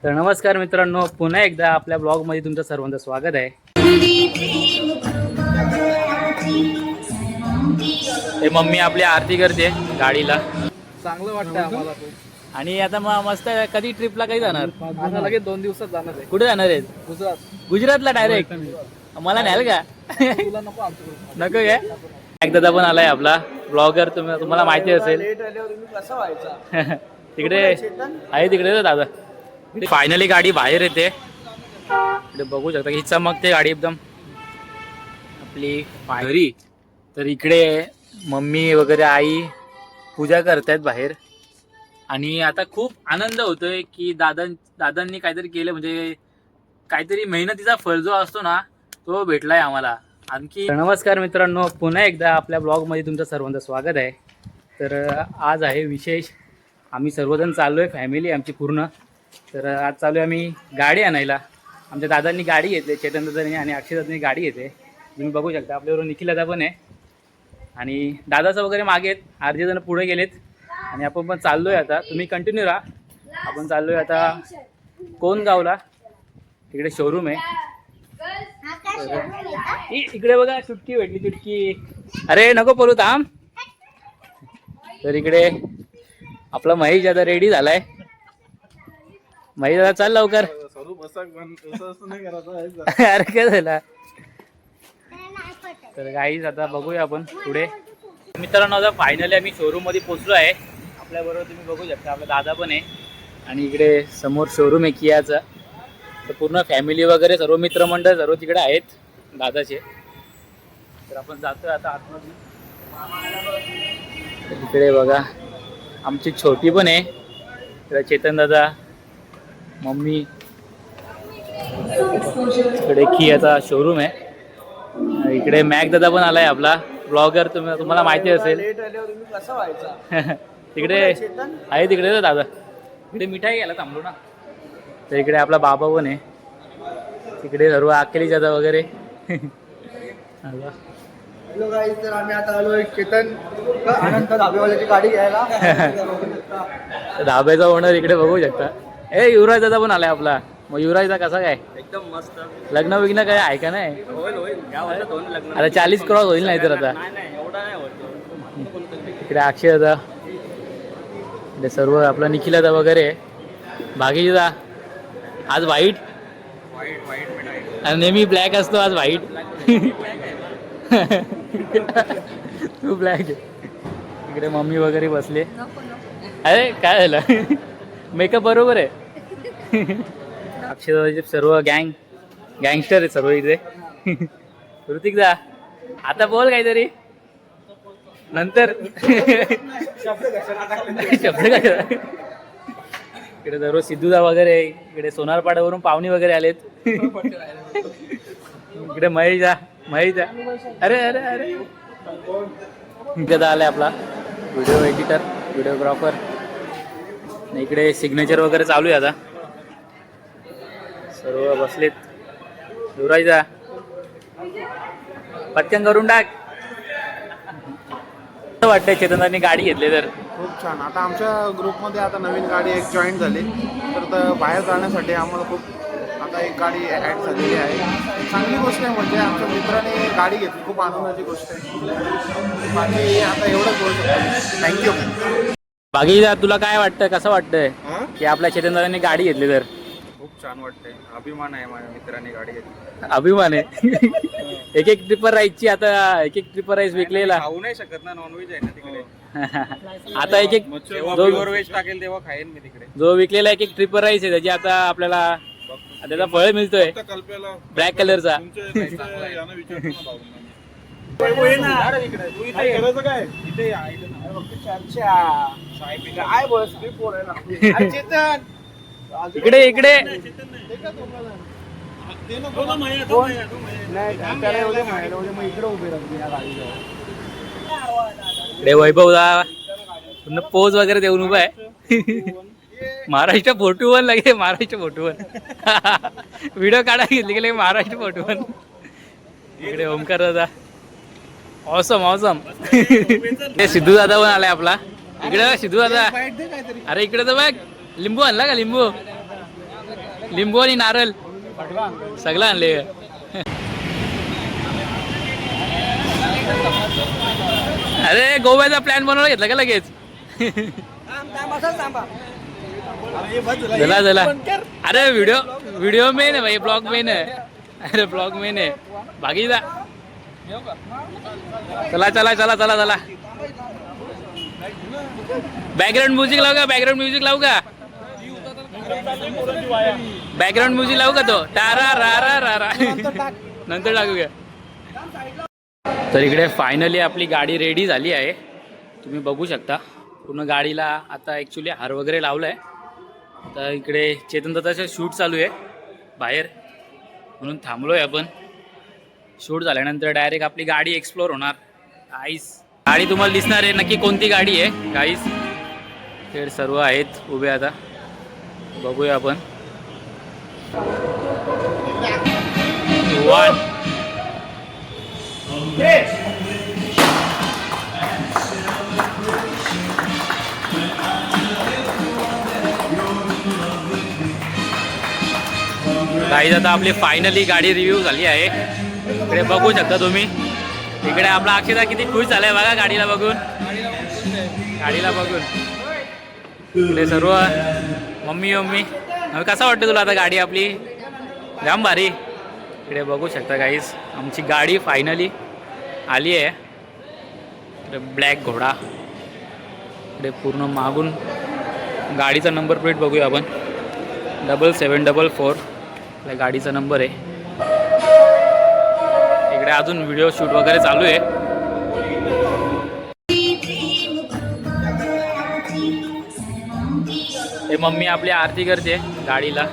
तर नमस्कार मित्रांनो, पुन्हा एकदा आपल्या ब्लॉगमध्ये तुमचं सर्वांचं स्वागत आहे. हे मम्मी आपली आरती करते गाडीला. चांगलं वाटतं आम्हाला. आणि आता मग मस्त कधी ट्रिपला काही जाणार? आता लगेच 2 दिवसात जाणार आहे. कुठे जाणार आहेत? गुजरात. गुजरातला डायरेक्ट? मला न्याल का? तुला नको आमच्याकडून. नको काय? एकदा पण आलाय आपला ब्लॉगर, तुम्हाला माहिती असेल. लेट आल्यावर तुम्ही कसा व्हायचा? तिकडे आहे, तिकडे दादा. फायनली गाडी बाहेर येते. इकडे बघू शकता ही चमकते गाडी एकदम आपली घरी. तर इकडे मम्मी वगैरे आई पूजा करतायत बाहेर. आणि आता खूप आनंद होतोय की दादांनी काहीतरी केलं, म्हणजे काहीतरी मेहनतीचा फळ जो असतो ना तो भेटलाय आम्हाला. आणखी नमस्कार मित्रांनो, पुन्हा एकदा आपल्या ब्लॉगमध्ये तुमचं सर्वांचं स्वागत आहे. तर आज आहे विशेष. आम्ही सर्वजण चाललो आहे, फॅमिली आमची पूर्ण. तर आज चालू आहे आम्ही गाडी आणायला. आमच्या दादांनी गाडी घेतली, चेतन दादांनी आणि अक्षय दादांनी गाडी घेते. तुम्ही बघू शकता आपल्याबरोबर निखिल दादा पण आहे आणि दादाचं वगैरे मागे आहेत, अर्धे जण पुढे गेलेत. आणि आपण पण चाललो आहे आता. तुम्ही कंटिन्यू राहा. आपण चाललो आहे आता कोणगावला, तिकडे शोरूम आहे. इकडे बघा चुटकी भेटली, चुटकी. अरे नको पळू, थांब. तर इकडे आपला महेश दादा रेडी झालाय. महेश दादा चल लवकर. अरे काय झाला? तर गाईज आता बघूया आपण पुढे. मित्रांनो आता फायनली आम्ही शोरूम मध्ये पोहोचलो आहे. आपल्याबरोबर तुम्ही बघू शकता आपला दादा पण आहे. आणि इकडे समोर शोरूम आहे कियाचा. तर पूर्ण फॅमिली वगैरे सर्व मित्रमंडळ सर्व तिकडे आहेत दादाचे. तर आपण जातोय आता आतमध्ये. इकडे बघा आमची छोटी पण आहे. इकडे चेतन दादा, मम्मी. इकडे कियाचा शोरूम आहे. इकडे मॅक दादा पण आलाय आपला ब्लॉगर, तुम्हाला माहिती असेल. लेट आल्यावर तुम्ही कसा व्हायचा? तिकडे आहे, तिकडे दादा. इकडे मिठाई घ्यायला थांबलो ना. तर इकडे आपला बाबा पण आहे. तिकडे सर्व अकेली दादा वगैरे. हॅलो गाईज, तर आम्ही आता आलोय चेतन अनंत धाबेवाल्याची गाडी घ्यायला. धाब्याचा ओनर इकडे बघू शकता. युवराज दादा पण आलाय आपला. मग युवराजचा कसा काय? एकदम मस्त. लग्न विग्न काय आहे का नाही? आता 40 क्रॉस होईल नाही तर आता. इकडे अक्षय दादा, इकडे सर्व आपला निखिल दादा वगैरे. भागी दादा आज व्हाईट आणि नेहमी ब्लॅक असतो, आज व्हाईट. तू ब्लॅक आहे. इकडे मम्मी वगैरे बसले. अरे काय झालं? मेकअप बरोबर आहे. अक्षय सर्व गँगस्टर आहे सर्व इथे. ऋतिक दा आता बोल काहीतरी नंतर. शब्द काय? इकडे सर्व सिद्धूदा वगैरे. इकडे सोनारपाड्यावरून पाहुणे वगैरे आलेत. इकडे महेश दा. अरे अरे अरे इकडे आलाय आपला व्हिडिओ एडिटर, व्हिडिओग्राफर. इकडे सिग्नेचर वगैरे चालू आहे आता. सर्व बसलेत. युवराजदा पटकन करून टाक. वाटतंय चेतनदांनी गाडी घेतली तर खूप छान. आता आमच्या ग्रुपमध्ये आता नवीन गाडी एक जॉईन झाली. तर बाहेर जाण्यासाठी आम्हाला खूप आता एक गाडी ॲड झालेली आहे. चांगली गोष्ट आहे, म्हणजे आमच्या मित्राने गाडी घेतली, खूप आनंदाची गोष्ट आहे. बाकी आता एवढंच बोलू शकतो. थँक्यू. बाकी तुला काय वाटतं, कसं वाटतंय की आपल्या चेतनदांनी गाडी घेतली तर? खूप छान वाटतंय. अभिमान आहे माझ्या मित्राने गाडी घेतली. अभिमान आहे. एक ट्रिपर राईसची आता एक ट्रिपर राईस विकलेला. खाऊ नाही शकत ना, नॉनव्हेज आहे ना तिकडे. आता जो व्हेज टाकेल तेव्हा खाईन मी तिकडे. जो विकलेला एक ट्रिपर राईस आहे त्याची आता आपल्याला त्याचा फळ मिळतोय ब्लॅक कलरचा. इकडे इकडे इकडे वैभव दा पूर्ण पोज वगैरे देऊन उभा आहे. महाराष्ट्र 41 लगे, महाराष्ट्र 41 व्हिडिओ काढायला घेतली गेले महाराष्ट्र 41. इकडे ओमकार दादा. Awesome awesome. सिद्धू दादा पण आलाय आपला. इकडे सिद्धू दादा. अरे इकडे तर बघ लिंबू आणला का? लिंबू लिंबू आणि नारळ सगळं आणले. अरे गोव्याचा प्लॅन बनवला घेतला का लगेच? चला चला. अरे व्हिडिओ मेन आहे भाई, ब्लॉग मेन आहे. अरे ब्लॉग मेन आहे बाकी जा. चला चला चला चला चला. बॅकग्राऊंड म्युझिक लावू का? बॅकग्राऊंड म्युझिक लावू का? बॅकग्राऊंड म्युझिक लावू का तो? टारा रा रा रा रा. नंतर टाकूया. तर इकडे फायनली आपली गाडी रेडी झाली आहे. तुम्ही बघू शकता पूर्ण गाडीला आता ॲक्च्युली हार वगैरे लावलं आहे. तर इकडे चेतन दादाचं शूट चालू आहे बाहेर, म्हणून थांबलो आहे आपण. शूट झाल्यानंतर डायरेक्ट आपली गाडी एक्सप्लोर होणार. गाईस गाडी तुम्हाला दिसणार आहे नक्की कोणती गाडी आहे. गाईस ते सर्व आहेत उभे, आता बघूया आपण. वन गाईज आता आपली फायनली गाडी रिव्ह्यू झाली आहे. इकडे बघू शकता तुम्ही. इकडे आपला अक्षता किती खुश झालाय बघा गाडीला बघून. गाडीला बघून इकडे सर्व मम्मी कसं वाटतं तुला आता गाडी आपली? जाम भारी. इकडे बघू शकता गाईज आमची गाडी फायनली आली आहे. इकडे ब्लॅक घोडा. इकडे पूर्ण मागून गाडीचा नंबर प्लेट बघूया आपण. 7744 आपल्या गाडीचा नंबर आहे. इकडे अजून व्हिडिओ शूट वगैरे चालू आहे. हे मम्मी आपली आरती करते गाडीला.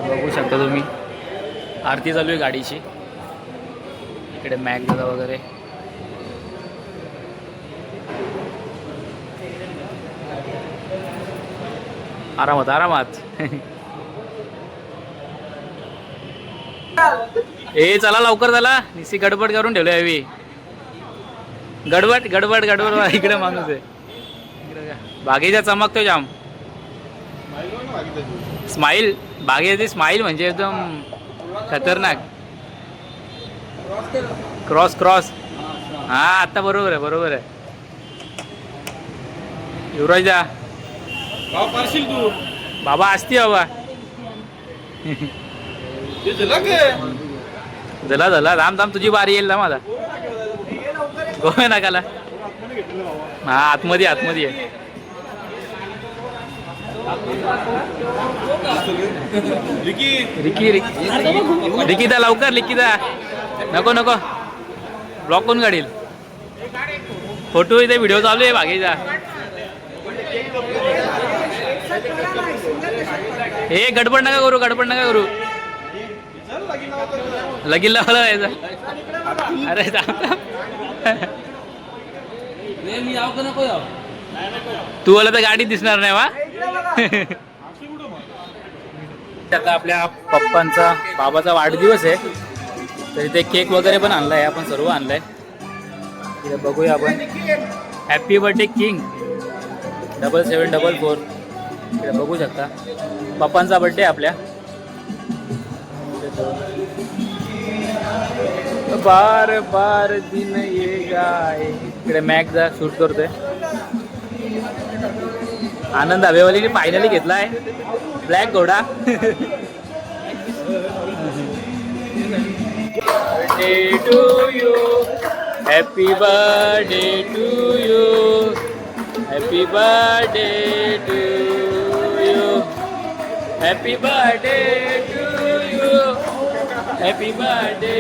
बघू शकता तुम्ही आरती चालू आहे गाडीची. इकडे मॅक दादा वगैरे. आरामात आरामात. ए चला लवकर चला. निसी गडबड करून ठेवली हवी. गडबड गडबड गडबड. इकडे माणूस आहे. बागेचा चमकतो जाम. स्माईल बागेची स्माईल म्हणजे एकदम खतरनाक. Cross cross. हा आता बरोबर आहे बरोबर आहे. युवराजा तू बाबा असती बाबा. झाला झाला. राम राम तुझी बारी येईल ना माझा. गोव्या नाकाला. हा आतमध्ये आतमध्ये आहे. रिकी दा लवकर. लिकी दा नको नको. ब्लॉक कोण काढील? फोटो इथे व्हिडिओ चालू आहे बागेचा. हे गडबड नका करू गडबड नका करू. लगीन लावला यायचा. अरे तू आला तर गाडी दिसणार नाही वा. आता आपल्या पप्पांचा बाबाचा वाढदिवस आहे तर इथे केक वगैरे पण आणलाय. आपण सर्व आणलाय. इथे बघूया आपण. Happy birthday king 7744. इकडे बघू शकता पप्पांचा बर्थडे आपल्या. बार बार दिन येगा. इकडे मॅक जा शूट करतोय. आनंद हवेवालीने फायनली घेतला आहे ब्लॅक घोडा. Birthday to you. Happy birthday to you. Happy birthday to you. Happy birthday to you. Happy birthday.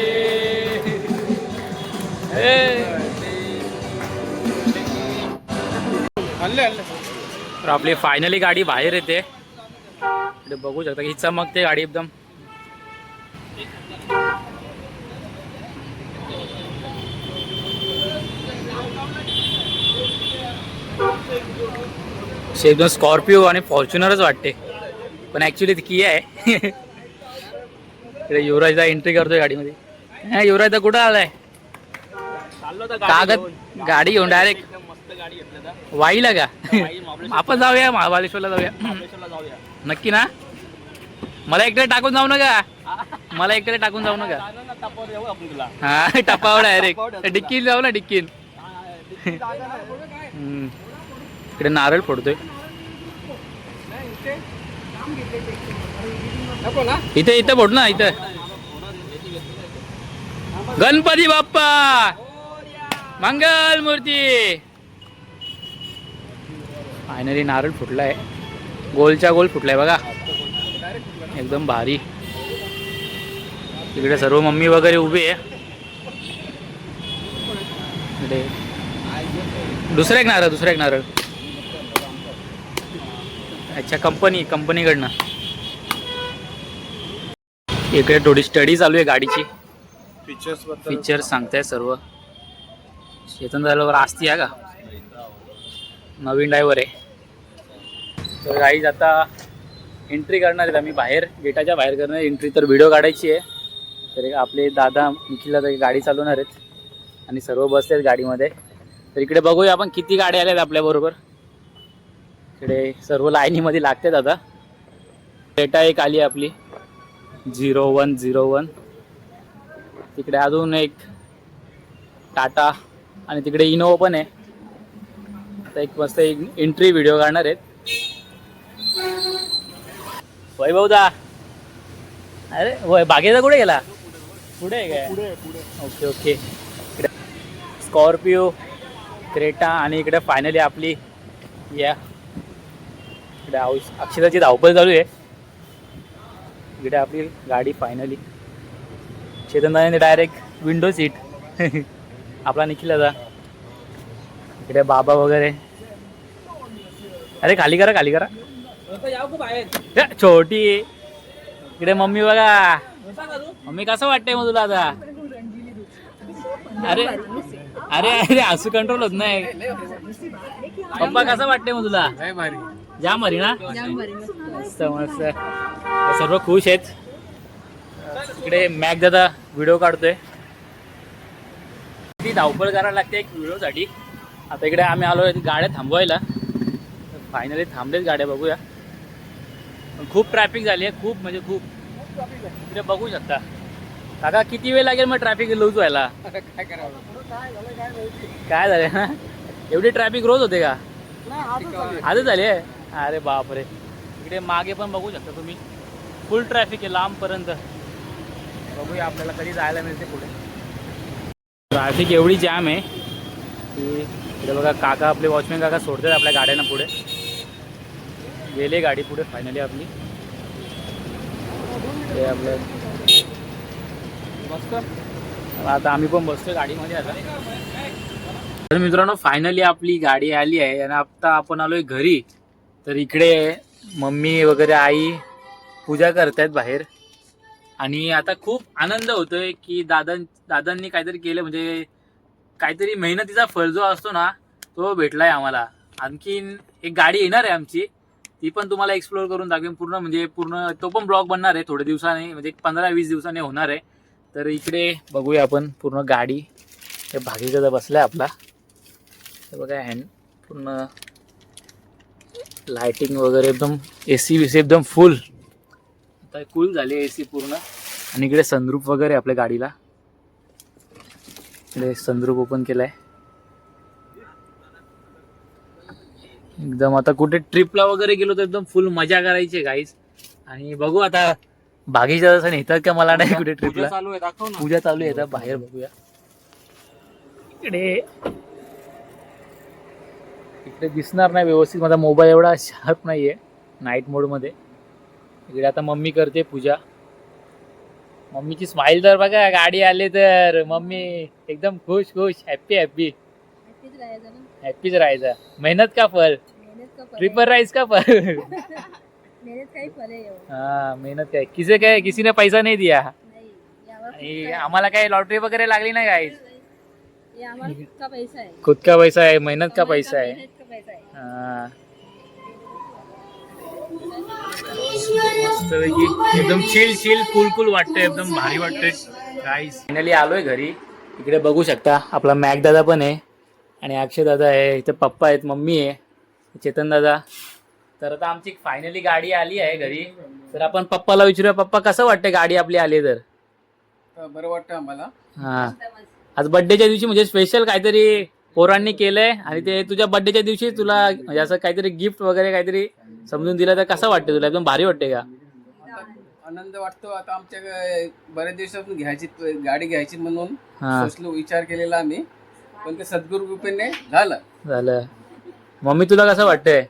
तर आपली फायनली गाडी बाहेर येते. इकडे बघू शकता की चमकते गाडी एकदम. एकदम स्कॉर्पिओ आणि फॉर्च्युनरच वाटते पण ॲक्च्युली ती किया आहे. इकडे युवराजला एंट्री करतोय गाडीमध्ये. हा, युवराज तर कुठं आलाय? कागद गाडी घेऊन डायरेक्ट वाईला का? आपण जाऊया महाबळेश्वरला जाऊया. नक्की ना? मला एकटे टाकून जाऊ नका. मला एकटे टाकून जाऊ नका. हा टपावर डायरेक्ट डिक्कीन जाऊ ना डिक्कीन. इकडे नारळ फोडतोय. इथे इथं फोड ना इथं. गणपती बाप्पा मंगल मूर्ती. फायनली नारळ फुटलाय. गोलच्या गोल फुटलाय बघा. एकदम भारी. इकडे सर्व मम्मी वगैरे उभी आहे. इकडे दुसरा एक नारळ. अच्छा कंपनीकडनं. इकडे थोडी स्टडी चालू आहे गाडीची. फीचर्स सांगताय सर्व. चेतन ड्रायव्हर असती आहे का? नवीन ड्रायव्हर आहे. तर गाईज आता एंट्री करणार आहेत आम्ही बाहेर. गेटाच्या बाहेर करणार एंट्री. तर व्हिडिओ काढायची आहे. तर आपले दादा निखिल दादा गाडी चालवणार आहेत आणि सर्व बसले आहेत गाडीमध्ये. तर इकडे बघूया आपण किती गाड्या आल्या आहेत आपल्याबरोबर. इकडे सर्व लाईनीमध्ये लागतात आता. डेटा एक आली आपली 0101. तिकडे अजून एक टाटा आणि तिकडे इनोवा पण आहे. आता एक मस्त एक एंट्री व्हिडिओ काढणार आहेत. वैभवदा अरे वय बागेचा कुठे गेला? पुढे आहे काय? ओके. इकडे स्कॉर्पिओ क्रेटा आणि इकडे फायनली आपली या इकडे अक्षराची धावपळ चालू आहे. इकडे आपली गाडी फायनली. चेतनदाने डायरेक्ट विंडो सीट. आपला निखिलचा. इकडे बाबा वगैरे. अरे खाली करा. छोटी. इकडे मम्मी बघा. मम्मी कसं वाटतंय मग तुला आता? अरे हसू कंट्रोल होत नाही. पप्पा कसं वाटतंय मग तुला? जाम भारी ना? मस्त. सर्व खुश आहेत. इकडे मॅक दादा व्हिडिओ काढतोय. ती धावपळ करायला लागते एक व्हिडिओसाठी. आता इकडे आम्ही आलो गाड्या थांबवायला. फायनली थांबलेच गाड्या. बघूया. खूप ट्रॅफिक झाली आहे. खूप म्हणजे खूप. इकडे बघू शकता. काका किती वेळ लागेल मग ट्रॅफिक लूज व्हायला? काय झालं ना? एवढी ट्रॅफिक रोज होते का? आजच झाली आहे. अरे बापरे. इकडे मागे पण बघू शकता तुम्ही. फुल ट्रॅफिक आहे लांबपर्यंत. बघूया आपल्याला कधी जायला मिळते पुढे. ट्रॅफिक एवढी जाम आहे की इकडे बघा काका आपले वॉचमॅन काका सोडतात आपल्या गाड्यांना पुढे. गेले गाडी पुढे फायनली आपली. ते आपलं मस्त. आता आम्ही पण बसतोय गाडीमध्ये आता. तर मित्रांनो फायनली आपली गाडी आली आहे आणि आता आपण आलोय घरी. तर इकडे मम्मी वगैरे आई पूजा करतायत बाहेर. आणि आता खूप आनंद होतोय की दादांनी काहीतरी केलं. म्हणजे काहीतरी मेहनतीचा फळ जो असतो ना तो भेटलाय आम्हाला. आणखीन एक गाडी येणार आहे आमची. ती पण तुम्हाला एक्सप्लोर करून दाखवेन पूर्ण. तो पण ब्लॉग बनणार आहे थोड्या दिवसांनी. म्हणजे 15-20 दिवसांनी होणार आहे. तर इकडे बघूया आपण पूर्ण गाडी. भागीचा बसलाय आपला. हे बघा हँड पूर्ण लाइटिंग वगैरे एकदम. AC एकदम फुल. आता कूल झाली AC पूर्ण. आणि इकडे सनरूफ वगैरे आपल्या गाडीला. इकडे सनरूफ ओपन केलाय एकदम. आता कुठे ट्रिपला वगैरे गेलो तर एकदम फुल मजा करायची गाईज. आणि बघू आता बागीच्या जसं नेतात का मला नाही कुठे ट्रिपला. पूजा चालू आहे. बाहेर बघूया. इकडे दिसणार नाही व्यवस्थित. माझा मोबाईल एवढा शार्प नाहीये नाईट मोड मध्ये. इकडे आता मम्मी करते पूजा. मम्मीची स्माइल तर बघा. गाडी आली तर मम्मी एकदम खुश हॅपीच राहायचं. मेहनत का फल. ट्रिपर राईस का फल. हाँ मेहनत काय. किसी ने पैसा नहीं दिया. आम्हाला काही लॉटरी वगैरे लागली नाही गाईज. खुद का पैसा है. मेहनत का पैसा है. हाँ मस्तपैकी एकदम चिल कूल वाटतंय. एकदम भारी वाटतंय गाईस फायनली आलोय घरी. इकडे बघू शकता आपला मॅक दादा पण आहे आणि अक्षय दादा आहे, इथे पप्पा आहेत, मम्मी आहे, चेतन दादा. तर आता आमची फायनली गाडी आली आहे घरी. तर आपण पप्पाला विचारूया, पप्पा कसं वाटतं गाडी आपली आली तर? बरं वाटतं आम्हाला. हा, आज बर्थडेच्या दिवशी म्हणजे स्पेशल काहीतरी पोरांनी केलंय आणि ते तुझ्या बर्थडेच्या दिवशी तुला म्हणजे असं काहीतरी गिफ्ट वगैरे काहीतरी समजून दिलं तर कसं वाटतं तुला? एकदम भारी वाटते का? आनंद वाटतो. आता आमच्या बऱ्याच दिवसापासून गाडी घ्यायची म्हणून हा विचार केलेला आम्ही, पण ते सद्गुरू कृपेने झालं. झालं. मम्मी तुला कसं वाटतंय?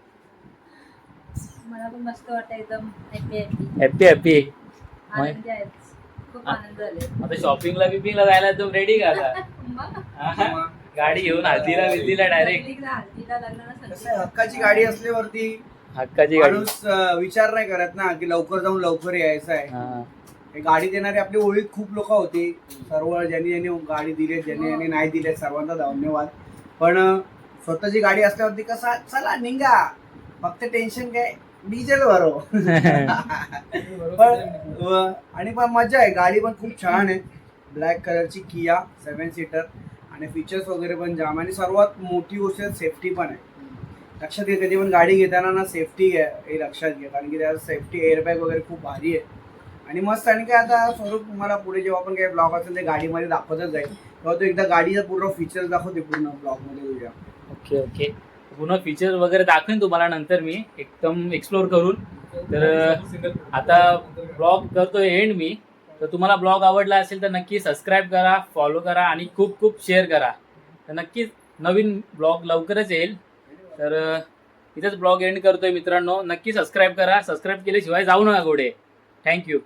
मला पण मस्त वाटतं, एकदम हॅपी हॅपी हॅपी. आनंदी आहे. खूप आनंद झाले. आता शॉपिंगला बिपिंगला जायला एकदम रेडी का आता? हा? गाडी घेऊन हल्दीला बिल्दीला डायरेक्ट हल्दीला लग्नाला कसं संधी. आहे, हक्काची गाडी असल्यावरती हक्काची गाडी. माणूस विचार नाही करत ना की लवकर जाऊन लवकर यायचं आहे. हा. हे गाडी देणारी आपली ओळख खूप लोक होती. सर्व ज्यांनी ज्यांनी गाडी दिली, ज्यांनी ज्यांनी नाही दिले, सर्वांचा धन्यवाद. पण स्वतःची गाडी असल्यावरती कसा चला निघा, फक्त टेन्शन काय डिझेल भरो. पण आणि पण मजा आहे. गाडी पण खूप छान आहे, ब्लॅक कलरची किया 7 सीटर आणि फीचर्स वगैरे पण जाम. आणि सर्वात मोठी गोष्ट सेफ्टी पण आहे. लक्षात घ्या, कधी पण गाडी घेताना ना सेफ्टी घ्या, हे लक्षात घ्या, कारण की त्याचा सेफ्टी एअरबॅग वगैरे खूप भारी आहे आणि मस्त. आणि काय आता स्वरूप तुम्हाला पुढे जेव्हा पण काही ब्लॉग असेल ते गाडीमध्ये दाखवतच जाईल, तेव्हा तो एकदा गाडीचा पूर्ण फीचर्स दाखवते पूर्ण ब्लॉगमध्ये तुझ्या. Okay okay. पूर्ण फीचर वगैरे दाखवेन तुम्हाला नंतर मी एकदम एक्सप्लोर करून. तर आता ब्लॉग करतोय एंड मी. तर तुम्हाला ब्लॉग आवडला असेल तर नक्की सबस्क्राईब करा, फॉलो करा आणि खूप खूप शेअर करा. तर नक्कीच नवीन ब्लॉग लवकरच येईल. तर इथेच ब्लॉग एंड करतोय मित्रांनो. नक्की सबस्क्राईब करा, सबस्क्राईब केल्याशिवाय जाऊ नका कुठे. थँक्यू.